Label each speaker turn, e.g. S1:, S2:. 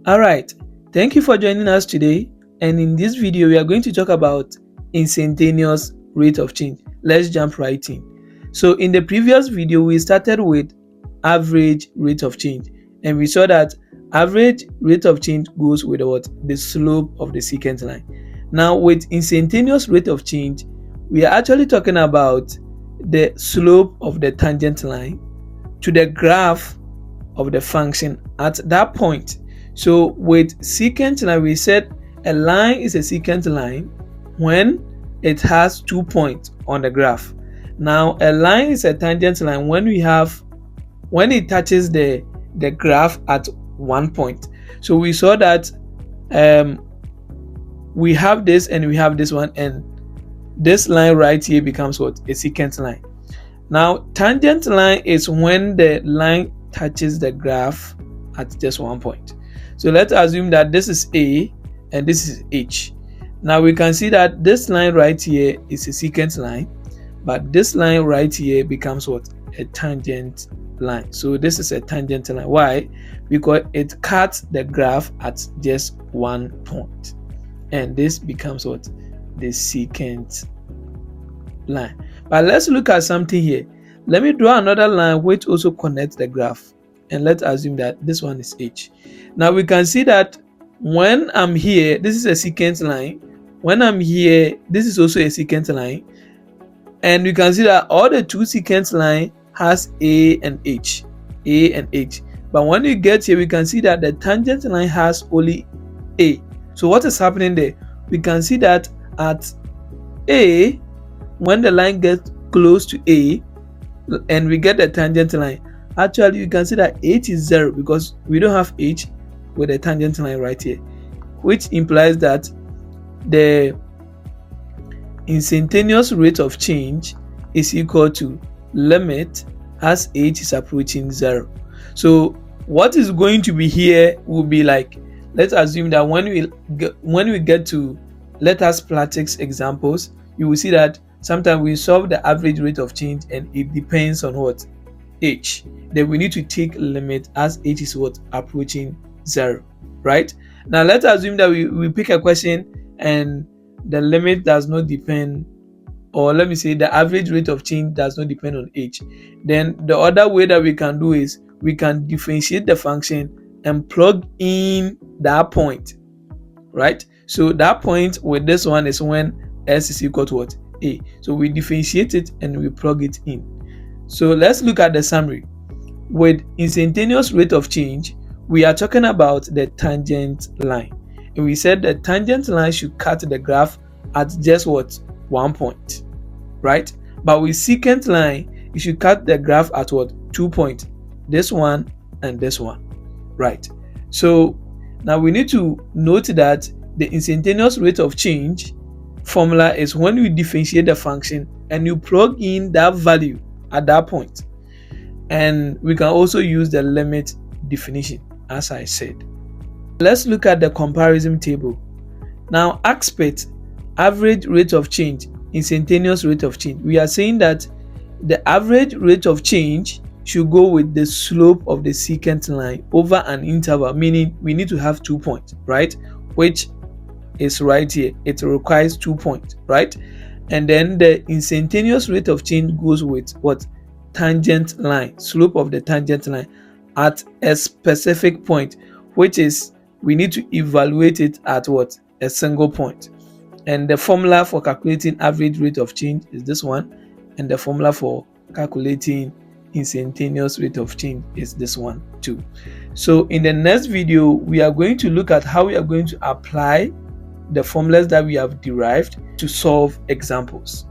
S1: Alright, thank you for joining us today, and in this video we are going to talk about instantaneous rate of change. Let's jump right in. So in the previous video we started with average rate of change, and we saw that average rate of change goes with what? The slope of the secant line. Now with instantaneous rate of change, we are actually talking about the slope of the tangent line to the graph of the function at that point. So with secant line, we said a line is a secant line when it has 2 points on the graph. Now a line is a tangent line when it touches the graph at 1 point. So we saw that we have this and we have this one, and this line right here becomes what? A secant line. Now tangent line is when the line touches the graph at just 1 point. So let's assume that this is A and this is H. Now we can see that this line right here is a secant line, but this line right here becomes what? A tangent line. So this is a tangent line. Why? Because it cuts the graph at just 1 point, and this becomes what? The secant line. But let's look at something here. Let me draw another line which also connects the graph, and let's assume that this one is H. Now we can see that when I'm here, this is a secant line. When I'm here, this is also a secant line, and we can see that all the two secant line has A and H, A and H. But when we get here, we can see that the tangent line has only A. So what is happening there? We can see that at A, when the line gets close to A and we get the tangent line, actually you can see that H is 0 because we don't have H with a tangent line right here, which implies that the instantaneous rate of change is equal to limit as H is approaching 0. So what is going to be here will be like, let's assume that when we get to let us practice examples, you will see that sometimes we solve the average rate of change and it depends on what? H. Then we need to take limit as H is what? Approaching 0, right? Now let's assume that we pick a question and the limit does not depend, or let me say the average rate of change does not depend on H. Then the other way that we can do is we can differentiate the function and plug in that point, right? So that point with this one is when S is equal to what? A. So we differentiate it and we plug it in. So let's look at the summary. With instantaneous rate of change, we are talking about the tangent line, and we said the tangent line should cut the graph at just what? 1 point, right? But with secant line, it should cut the graph at what? 2 points, this one and this one, right? So now we need to note that the instantaneous rate of change formula is when you differentiate the function and you plug in that value at that point. And we can also use the limit definition, as I said. Let's look at the comparison table. Now, expect average rate of change, instantaneous rate of change. We are saying that the average rate of change should go with the slope of the secant line over an interval, meaning we need to have 2 points, right? Which is right here. It requires 2 points, right? And then the instantaneous rate of change goes with what? Tangent line, slope of the tangent line at a specific point, which is we need to evaluate it at what? A single point. And the formula for calculating average rate of change is this one, and the formula for calculating instantaneous rate of change is this one too. So in the next video, we are going to look at how we are going to apply the formulas that we have derived to solve examples.